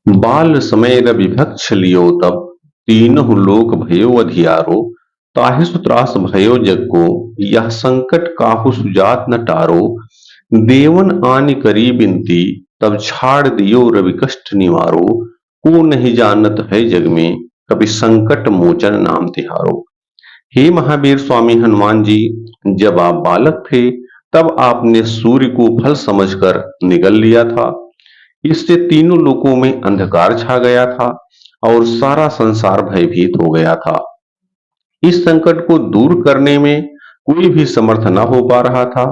बाल समेत विभक्ष लियो तब तीनहु लोक भयो अधियारो। ताहि सु त्रास भयो जग को यह संकट काहू सुजात न टारो। देवन आनि करी बिनती तब छाड़ दियो रवि कष्ट निवारो। को नहीं जानत है जग में कभी संकट मोचन नाम तिहारो। हे महावीर स्वामी हनुमान जी, जब आप बालक थे तब आपने सूर्य को फल समझकर निगल लिया था। इससे तीनों लोकों में अंधकार छा गया था और सारा संसार भयभीत हो गया था। इस संकट को दूर करने में कोई भी समर्थ न हो पा रहा था।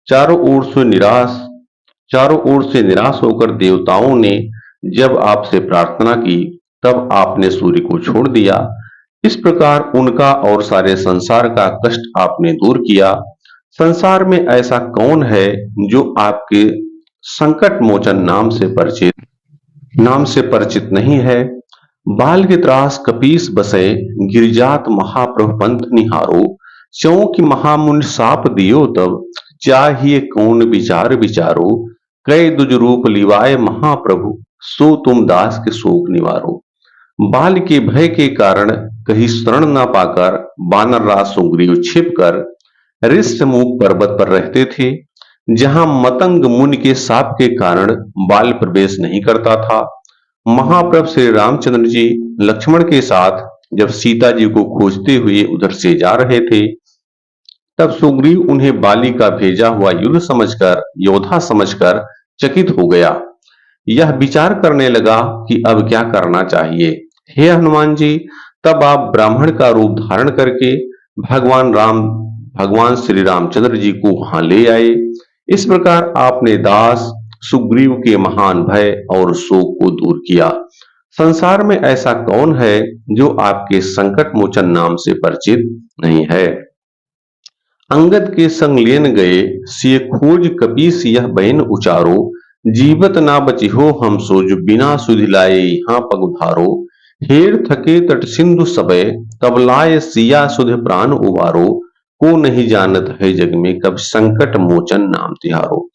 चारों ओर से निराश चारों ओर से निराश होकर देवताओं ने जब आपसे प्रार्थना की, तब आपने सूर्य को छोड़ दिया। इस प्रकार उनका और सारे संसार का कष्ट आपने दूर किया। संसार में ऐसा कौन है जो आपके संकट मोचन नाम से परिचित नहीं है। बाल के त्रास कपीस बसे गिरिजात महाप्रभु पंथ निहारो। चौं की महामुनि साप दियो तब चाहिए कौन विचार विचारो। कई दुज रूप लिवाए महाप्रभु सो तुम दास के शोक निवारो। बाल के भय के कारण कहीं शरण न पाकर वानरराज सुग्रीव छिपकर ऋष्यमूक पर्वत पर रहते थे, जहां मतंग मुनि के शाप के कारण बाल प्रवेश नहीं करता था। महाप्रभु श्री रामचंद्र जी लक्ष्मण के साथ जब सीता जी को खोजते हुए उधर से जा रहे थे, तब सुग्रीव उन्हें बाली का भेजा हुआ योद्धा समझकर चकित हो गया। यह विचार करने लगा कि अब क्या करना चाहिए। हे हनुमान जी, तब आप ब्राह्मण का रूप धारण करके भगवान श्री रामचंद्र जी को वहां ले आए। इस प्रकार आपने दास सुग्रीव के महान भय और शोक को दूर किया। संसार में ऐसा कौन है जो आपके संकट मोचन नाम से परिचित नहीं है। अंगद के संग लेन गए सिय खोज कपीस यह बहन उचारो। जीवत ना बची हो हम सोज बिना सुधि लाए यहाँ पग उधारो। हेर थके तट सिंधु सबे तब लाए सिया सुध प्राण उबारो। को नहीं जानत है जग में कब संकट मोचन नाम तिहारो।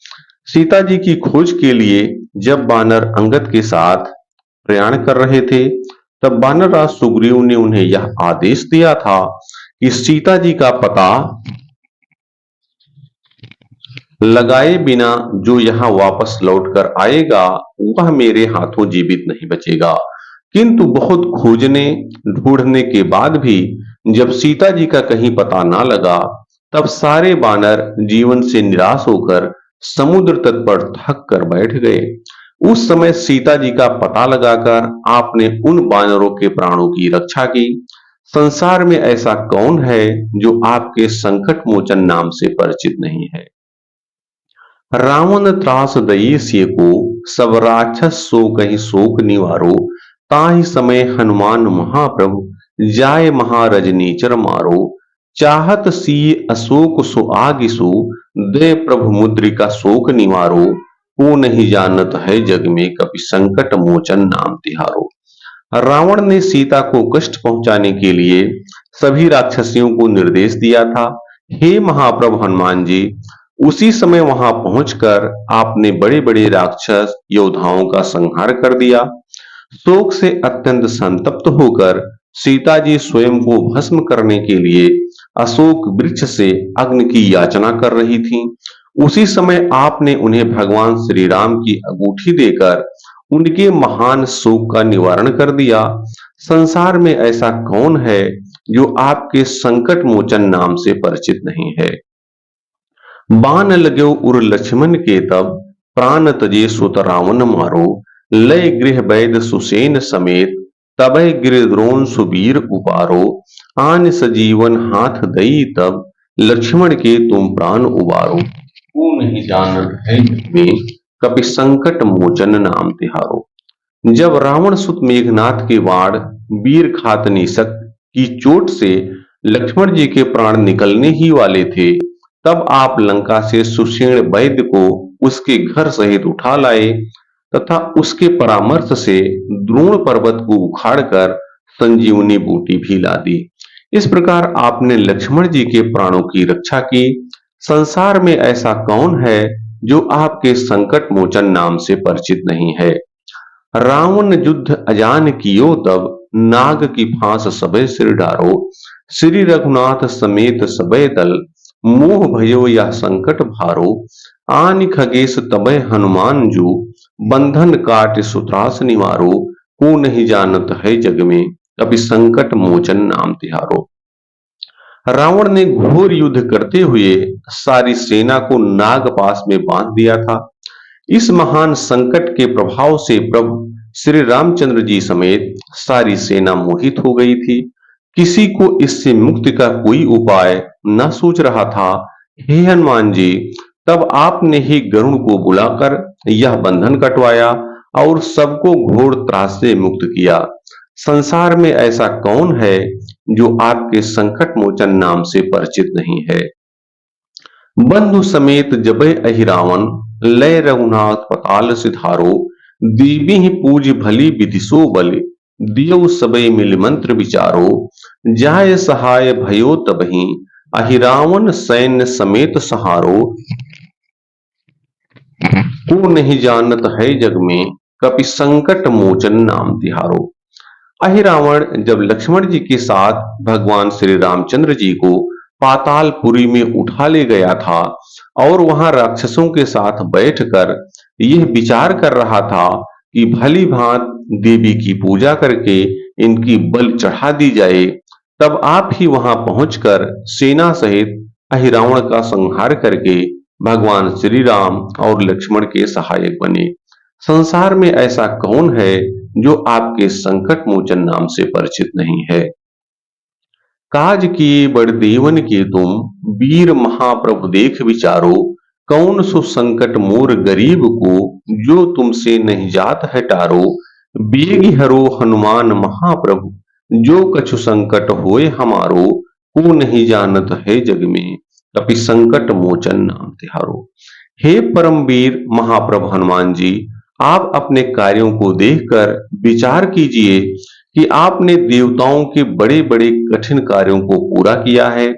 सीता जी की खोज के लिए जब वानर अंगद के साथ प्रयाण कर रहे थे, तब वानरराज सुग्रीव ने उन्हें यह आदेश दिया था कि सीता जी का पता लगाए बिना जो यहाँ वापस लौटकर आएगा वह मेरे हाथों जीवित नहीं बचेगा। किंतु बहुत खोजने ढूंढने के बाद भी जब सीता जी का कहीं पता ना लगा, तब सारे वानर जीवन से निराश होकर समुद्र तट पर थक कर बैठ गए। उस समय सीता जी का पता लगाकर आपने उन वानरों के प्राणों की रक्षा की। संसार में ऐसा कौन है जो आपके संकट मोचन नाम से परिचित नहीं है। रावण त्रास दई सिय को सब राक्षस सो कहीं शोक निवारो। ताहि समय हनुमान महाप्रभु जाय महारजनीचर मारो। चाहत सी अशोक सो आगिसो दे प्रभु मुद्रिका शोक निवारो। को नहीं जानत है जग में कभी संकट मोचन नाम तिहारो। रावण ने सीता को कष्ट पहुंचाने के लिए सभी राक्षसियों को निर्देश दिया था। हे महाप्रभु हनुमान जी, उसी समय वहां पहुंचकर आपने बड़े बड़े राक्षस योद्धाओं का संहार कर दिया। शोक से अत्यंत संतप्त होकर सीता जी स्वयं को भस्म करने के लिए अशोक वृक्ष से अग्नि की याचना कर रही थीं। उसी समय आपने उन्हें भगवान श्री राम की अंगूठी देकर उनके महान शोक का निवारण कर दिया। संसार में ऐसा कौन है जो आपके संकट मोचन नाम से परिचित नहीं है। बान लगो उर लक्ष्मण के तब प्राण तजे सुत रावण मारो। लय गृह वैद सुसेन समेत तबय गिरद्रोण सुबीर उपारो। आन सजीवन हाथ दई तब लक्ष्मण के तुम प्राण उबारो। तू नहीं जानत है में कपि संकट मोचन नाम तिहारो। जब रावण सुत मेघनाथ के बाण वीर खातनीसक की चोट से लक्ष्मण जी के प्राण निकलने ही वाले थे, तब आप लंका से सुषेण वैद्य को उसके घर सहित उठा लाए तथा उसके परामर्श से द्रोण पर्वत को उखाड़कर संजीवनी बूटी भी ला दी। इस प्रकार आपने लक्ष्मण जी के प्राणों की रक्षा की। संसार में ऐसा कौन है जो आपके संकट मोचन नाम से परिचित नहीं है। रावण युद्ध अजान कियो तब, नाग की फांस सबे सिर डारो। श्री रघुनाथ समेत सबे दल, मोह भयो यह संकट भारो। आनि खगेश तबे हनुमान जो, बंधन काट सुत्रास निवारो। को नहीं जानत है जग में, कभी संकट मोचन नाम तिहारो। रावण ने घोर युद्ध करते हुए सारी सेना को नागपाश में बांध दिया था। इस महान संकट के प्रभाव से प्रभु श्री रामचंद्र जी समेत सारी सेना मोहित हो गई थी। किसी को इससे मुक्ति का कोई उपाय न सूझ रहा था। हे हनुमान जी, तब आपने ही गरुड़ को बुलाकर यह बंधन कटवाया और सबको घोर त्रास से मुक्त किया। संसार में ऐसा कौन है जो आपके संकट मोचन नाम से परिचित नहीं है। बंधु समेत जबै अहिरावण, लय रघुनाथ पताल सिधारो। दीबी ही पूज भली विधिसो बल, दियो सबे मिल मंत्र विचारो। जाय सहाय भयो तबहि, अहिरावण सैन्य समेत सहारो। को नहीं जानत है जग में, कपि संकट मोचन नाम तिहारो। अहिरावण जब लक्ष्मण जी के साथ भगवान श्री रामचंद्र जी को पातालपुरी में उठा ले गया था और वहां राक्षसों के साथ बैठकर यह विचार कर रहा था कि भली भांत देवी की पूजा करके इनकी बलि चढ़ा दी जाए, तब आप ही वहां पहुंचकर सेना सहित अहिरावण का संहार करके भगवान श्री राम और लक्ष्मण के सहायक बने। संसार में ऐसा कौन है जो आपके संकट मोचन नाम से परिचित नहीं है। काज किए बड़ देवन के तुम, वीर महाप्रभु देख विचारो। कौन सो संकट मोर गरीब को, जो तुमसे नहीं जात है टारो। बेगी हरो हनुमान महाप्रभु, जो कछु संकट होए हमारो। को नहीं जानत है जग में, कपि संकट मोचन नाम तिहारो। हे परमवीर महाप्रभु हनुमान जी, आप अपने कार्यों को देखकर विचार कीजिए कि आपने देवताओं के बड़े बड़े कठिन कार्यों को पूरा किया है,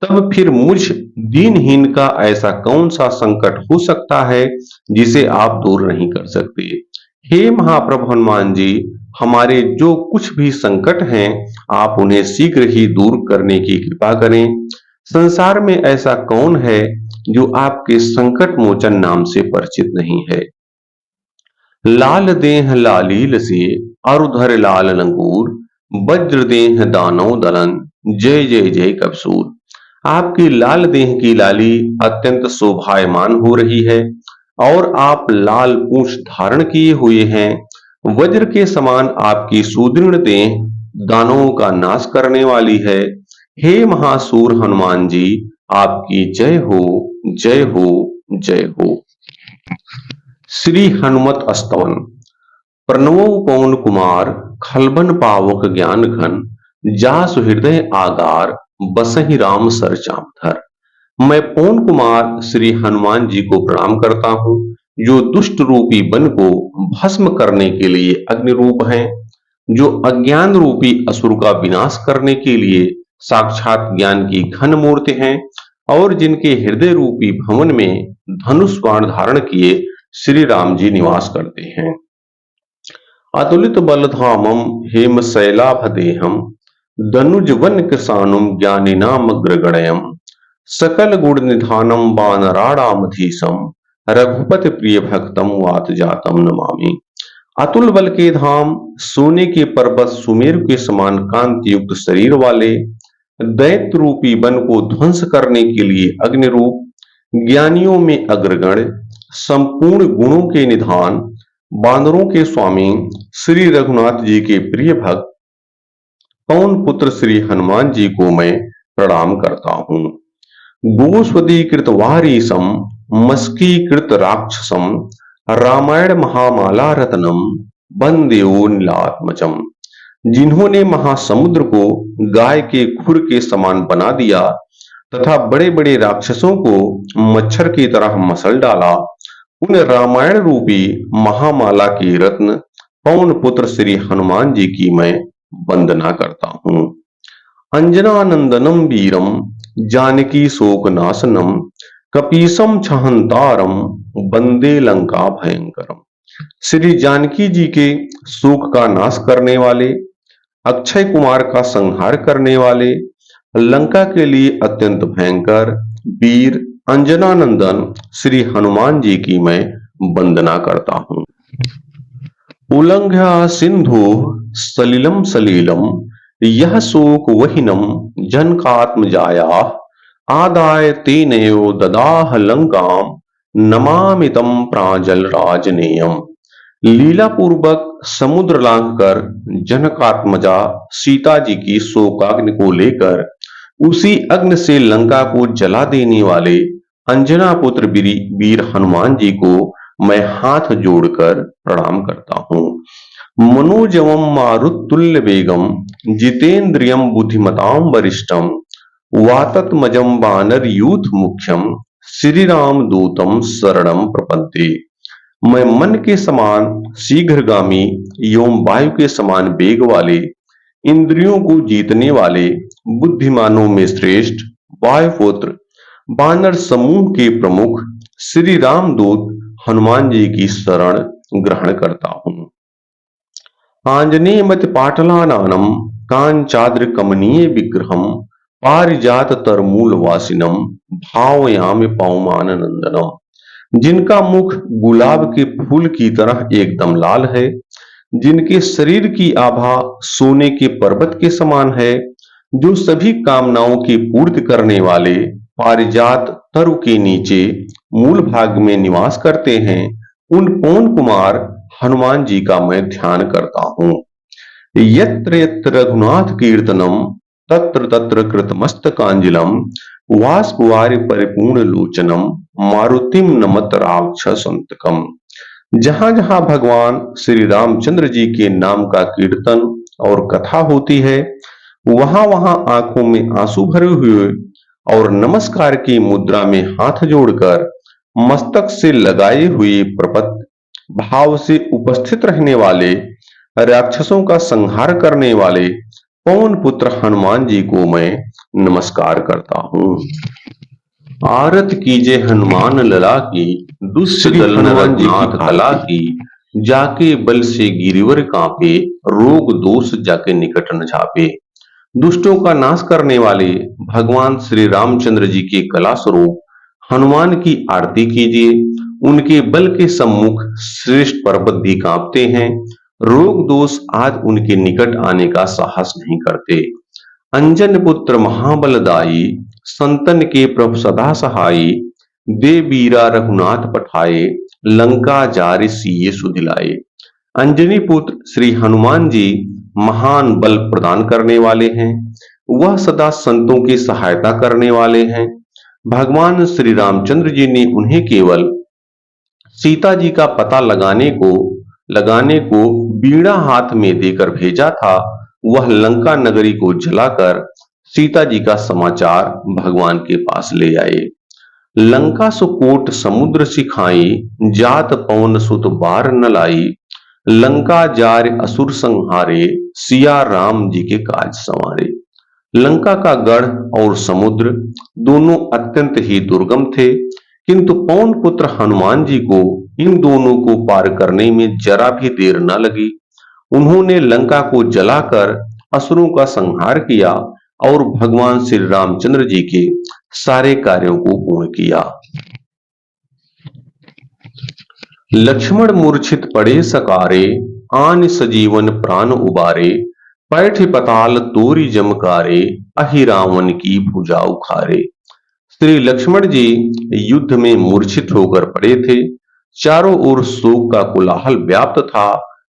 तब फिर मुझ दीनहीन का ऐसा कौन सा संकट हो सकता है जिसे आप दूर नहीं कर सकते। हे महाप्रभु हनुमान जी, हमारे जो कुछ भी संकट हैं, आप उन्हें शीघ्र ही दूर करने की कृपा करें। संसार में ऐसा कौन है जो आपके संकट मोचन नाम से परिचित नहीं है। लाल देह लालील से, अरुधर लाल लंगूर। वज्र देह दानव दलन, जय जय जय कबसूर। आपकी लाल देह की लाली अत्यंत शोभायमान हो रही है और आप लाल पूंछ धारण किए हुए हैं। वज्र के समान आपकी सुदृढ़ देह दानवों का नाश करने वाली है। हे महासूर हनुमान जी, आपकी जय हो, जय हो, जय हो। श्री हनुमत स्तवन। प्रणवो पवन कुमार, खलबन पावक ज्ञान घन। जासु हृदय आगार, बसहि राम सर चापधर। मैं पवन कुमार श्री हनुमान जी को प्रणाम करता हूँ, जो दुष्ट रूपी वन को भस्म करने के लिए अग्नि रूप हैं, जो अज्ञान रूपी असुर का विनाश करने के लिए साक्षात ज्ञान की घन मूर्ति हैं और जिनके हृदय रूपी भवन में धनुष बाण धारण किए श्री राम जी निवास करते हैं। अतुलित बलधामम हेम शैलाभदेहम, दनुज वन कृसानुम ज्ञानिनाम अग्रगण्यम। सकल गुण निधानम वानराणामधीशम, रघुपति प्रिय भक्तम वात जातम नमामि। अतुल बल के धाम, सोने के पर्वत सुमेरु के समान कांति युक्त शरीर वाले, दैत्य रूपी वन को ध्वंस करने के लिए अग्नि रूप, ज्ञानियों में अग्रगण्य, संपूर्ण गुणों के निधान, बानरों के स्वामी श्री रघुनाथ जी के प्रिय भक्त पवन पुत्र श्री हनुमान जी को मैं प्रणाम करता हूँ। गोस्वदीकृत वारीसम, मस्कीकृत राक्षसम। रामायण महामाला रत्नम, वंदेओ नीलात्मजम। जिन्होंने महासमुद्र को गाय के खुर के समान बना दिया तथा बड़े बड़े राक्षसों को मच्छर की तरह मसल डाला, उन रामायण रूपी महामाला के रत्न पवन पुत्र श्री हनुमान जी की मैं वंदना करता हूँ। अंजनानंदनम वीरम, जानकी शोक नाशनम। कपीसम छहंतारम, वंदे लंका भयंकरम। श्री जानकी जी के शोक का नाश करने वाले, अक्षय कुमार का संहार करने वाले, लंका के लिए अत्यंत भयंकर वीर अंजनानंदन श्री हनुमान जी की मैं वंदना करता हूँ। उल्लंघ्य सिंधु सलिलम सलीलम यह शोक वहिनम जनकात्मजाया आदाय तेनयो ददाह लंकाम नमामि तम प्राजल राजनेयम। लीला पूर्वक समुद्र लांघकर जनकात्मजा सीता जी की शोकाग्नि को लेकर उसी अग्नि से लंका को जला देने वाले अंजना पुत्र वीर हनुमान जी को मैं हाथ जोड़कर प्रणाम करता हूँ। मनोजवम मारुतुल्य वेगम जितेंद्रियम बुद्धिमताम वरिष्ठम वातत्मजम वानर यूथ मुख्यम श्री राम दूतम शरणम प्रपद्ये। मैं मन के समान शीघ्रगामी एवं वायु के समान वेग वाले, इंद्रियों को जीतने वाले, बुद्धिमानों में श्रेष्ठ वायुपुत्र वानर समूह के प्रमुख श्री रामदूत हनुमान जी की शरण ग्रहण करता हूँ। आंजनेय मत पाटलानानम कांचाद्र कमनीय विग्रहम पारिजात तरमूल वासिनम भावयामि पवमान नंदनम। जिनका मुख गुलाब के फूल की तरह एकदम लाल है, जिनके शरीर की आभा सोने के पर्वत के समान है, जो सभी कामनाओं की पूर्ति करने वाले पारिजात तरु के नीचे मूल भाग में निवास करते हैं, उन पवन कुमार हनुमान जी का मैं ध्यान करता हूँ। यत्र यत्र रघुनाथ कीर्तनम तत्र तत्र कृतमस्तकांजलम वाष्पवारि परिपूर्ण लोचनम मारुतिम नमत राक्षसंतकम। जहां जहां भगवान श्री रामचंद्र जी के नाम का कीर्तन और कथा होती है, वहां वहां आंखों में आंसू भरे हुए और नमस्कार की मुद्रा में हाथ जोड़कर मस्तक से लगाए हुए प्रपत्ति भाव से उपस्थित रहने वाले, राक्षसों का संहार करने वाले पवन पुत्र हनुमान जी को मैं नमस्कार करता हूँ। आरत कीजे हनुमान लला की दुष्ट दल रघुनाथ कला की जाके बल से गिरिवर कांपे रोग दोष जाके निकट न झापे। दुष्टों का नाश करने वाले भगवान श्री रामचंद्र जी के कला स्वरूप हनुमान की आरती कीजिए। उनके बल के सम्मुख श्रेष्ठ पर्वत भी कांपते हैं, रोग दोष आज उनके निकट आने का साहस नहीं करते। अंजन पुत्र महाबलदाई संतन के प्रभु सदा सहाई दे बीरा रघुनाथ पठाए लंका जारि सिये सुधिलाए। अंजनी पुत्र श्री हनुमान जी महान बल प्रदान करने वाले हैं, वह सदा संतों की सहायता करने वाले हैं। भगवान श्री रामचंद्र जी ने उन्हें केवल सीता जी का पता लगाने को बीड़ा हाथ में देकर भेजा था। वह लंका नगरी को जलाकर सीता जी का समाचार भगवान के पास ले आए। लंका सुकोट समुद्र सिखाई जात पवन सुत बार न लाई लंका जार असुर संहारे सिया राम जी के काज संवारे। लंका का गढ़ और समुद्र दोनों अत्यंत ही दुर्गम थे, किंतु पवन पुत्र हनुमान जी को इन दोनों को पार करने में जरा भी देर न लगी। उन्होंने लंका को जलाकर असुरों का संहार किया और भगवान श्री रामचंद्र जी के सारे कार्यों को पूर्ण किया। लक्ष्मण मूर्छित पड़े सकारे आन सजीवन प्राण उबारे पैठ पताल तोरी जमकारे अहि रावण की भुजा उखारे। श्री लक्ष्मण जी युद्ध में मूर्छित होकर पड़े थे, चारों ओर शोक का कोलाहल व्याप्त था।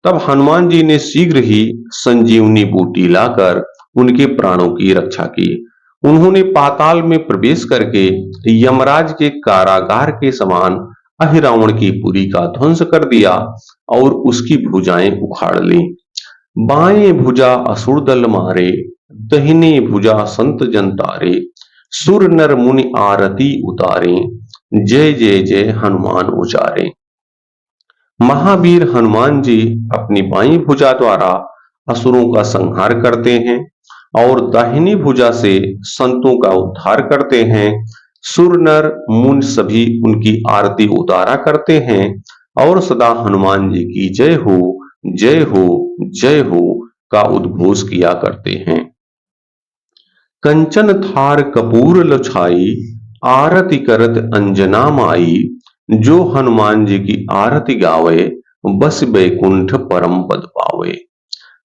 तब हनुमान जी ने शीघ्र ही संजीवनी बूटी लाकर उनके प्राणों की रक्षा की। उन्होंने पाताल में प्रवेश करके यमराज के कारागार के समान अहिरावण की पुरी का ध्वंस कर दिया और उसकी भुजाएं उखाड़ ली। बाएं भुजा असुर दल मारे दहिने भुजा संत जन तारे सुर नर मुनि आरती उतारे जय जय जय हनुमान उचारे। महावीर हनुमान जी अपनी बाईं भुजा द्वारा असुरों का संहार करते हैं और दाहिनी भुजा से संतों का उद्धार करते हैं। सुर नर मुनि सभी उनकी आरती उतारा करते हैं। और सदा हनुमान जी की जय हो, जय हो, जय हो का उद्घोष किया करते हैं। कंचन थार कपूर लो छाई, आरती करत अंजना माई, जो हनुमान जी की आरती गावे, बस बैकुंठ परम पद पावे।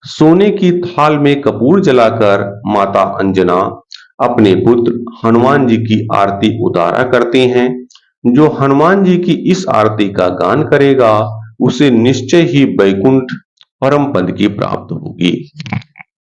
सोने की थाल में कपूर जलाकर माता अंजना अपने पुत्र हनुमान जी की आरती उतारा करती हैं। जो हनुमान जी की इस आरती का गान करेगा, उसे निश्चय ही बैकुंठ परम पद की प्राप्त होगी।